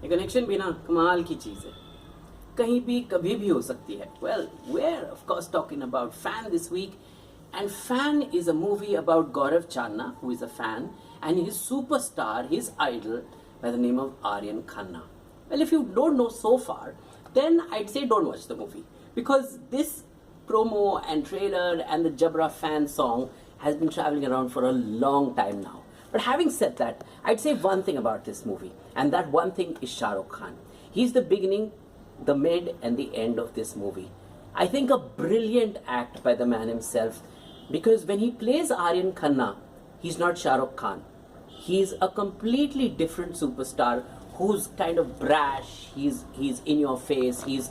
ये कनेक्शन भी ना कमाल की चीज है, कहीं भी कभी भी हो सकती है. Well, we're of course talking about Fan this week, and Fan is a movie about Gaurav Chandna, who is a fan, and his superstar, his idol, by the name of Aryan Khanna. Well, if you don't know so far, then I'd say don't watch the movie, because this promo and trailer and the Jabra Fan song has been traveling around for a long time now. But having said that, I'd say one thing about this movie, and that one thing is Shah Rukh Khan. He's the beginning, the mid, and the end of this movie. I think a brilliant act by the man himself, because when he plays Aryan Khanna, he's not Shah Rukh Khan. He's a completely different superstar who's kind of brash, he's in your face, he's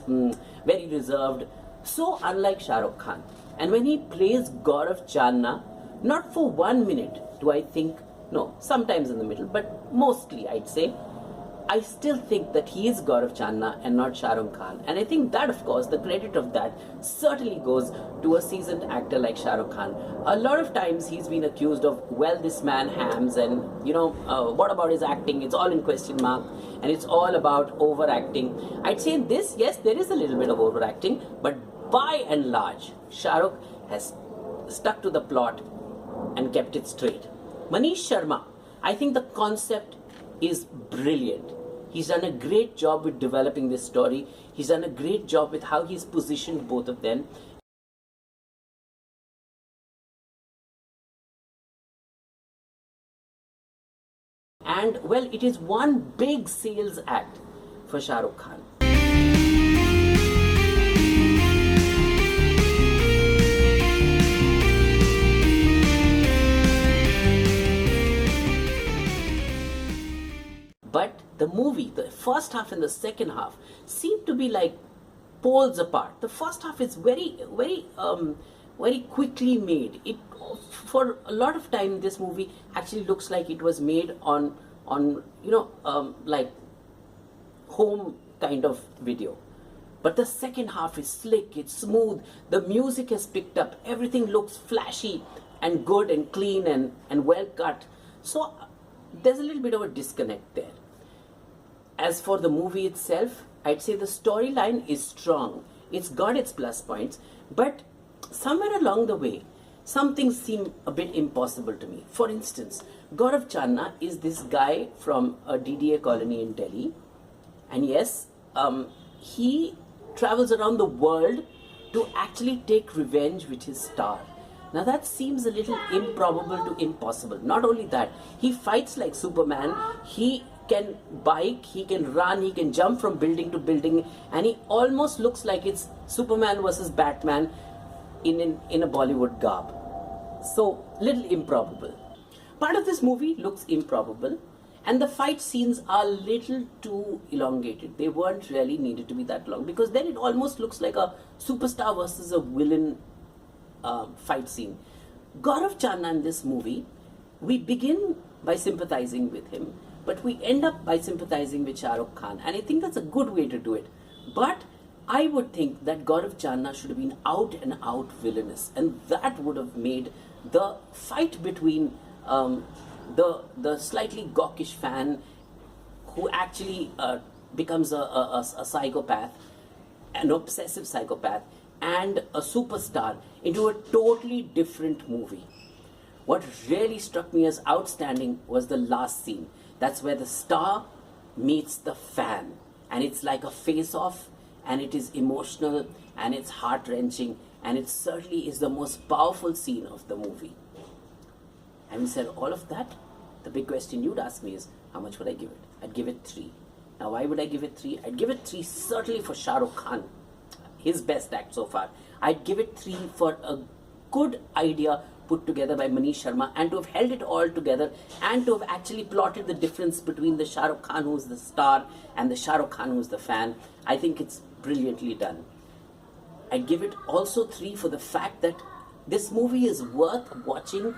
very reserved, so unlike Shah Rukh Khan. And when he plays Gaurav Chandna, not for 1 minute do I think, no, sometimes in the middle, but mostly I'd say, I still think that he is Gaurav Chandna and not Shah Rukh Khan. And I think that, of course, the credit of that certainly goes to a seasoned actor like Shah Rukh Khan. A lot of times he's been accused of, well, this man hams, and, what about his acting? It's all in question mark, and it's all about overacting. I'd say in this, yes, there is a little bit of overacting, but by and large, Shah Rukh has stuck to the plot and kept it straight. Maneesh Sharma, I think the concept is brilliant. He's done a great job with developing this story. He's done a great job with how he's positioned both of them. And well, it is one big sales act for Shah Rukh Khan. But the movie, the first half and the second half, seem to be like poles apart. The first half is very quickly made. It, for a lot of time, this movie actually looks like it was made on like home kind of video. But the second half is slick, it's smooth, the music has picked up, everything looks flashy and good and clean and well cut. So there's a little bit of a disconnect there. As for the movie itself, I'd say the storyline is strong. It's got its plus points, but somewhere along the way, some things seem a bit impossible to me. For instance, Gaurav Chandna is this guy from a DDA colony in Delhi, and yes, he travels around the world to actually take revenge with his star. Now that seems a little improbable to impossible. Not only that, he fights like Superman, he can bike, he can run, he can jump from building to building, and he almost looks like it's Superman versus Batman in a Bollywood garb. So, little improbable. Part of this movie looks improbable, and the fight scenes are a little too elongated. They weren't really needed to be that long, because then it almost looks like a superstar versus a villain fight scene. Gaurav Chandna in this movie, we begin by sympathizing with him, but we end up by sympathizing with Shah Rukh Khan, and I think that's a good way to do it. But I would think that Gaurav Chandna should have been out and out villainous, and that would have made the fight between the slightly gawkish fan who actually becomes a psychopath, an obsessive psychopath, and a superstar into a totally different movie. What really struck me as outstanding was the last scene. That's where the star meets the fan, and it's like a face-off, and it is emotional, and it's heart-wrenching, and it certainly is the most powerful scene of the movie. Having said all of that, the big question you'd ask me is, how much would I give it? I'd give it 3. Now, why would I give it 3? I'd give it 3 certainly for Shah Rukh Khan, his best act so far. I'd give it 3 for a good idea put together by Maneesh Sharma, and to have held it all together, and to have actually plotted the difference between the Shah Rukh Khan who's the star and the Shah Rukh Khan who's the fan. I think it's brilliantly done. I'd give it also 3 for the fact that this movie is worth watching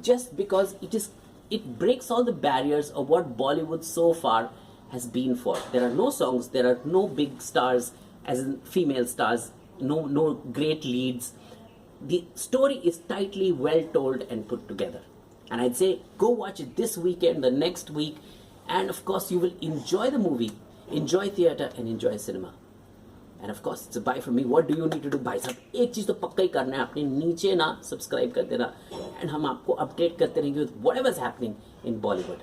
just because it breaks all the barriers of what Bollywood so far has been for. There are no songs, there are no big stars, as in female stars, no great leads. The story is tightly well told and put together. And I'd say go watch it this weekend, the next week, and of course you will enjoy the movie, enjoy theatre and enjoy cinema. And of course it's a bye from me. What do you need to do? भाई साहब एक चीज़ तो पक्का ही करना है, आपने नीचे ना सब्सक्राइब कर देना, and हम आपको अपडेट करते रहेंगे with whatever is happening in Bollywood.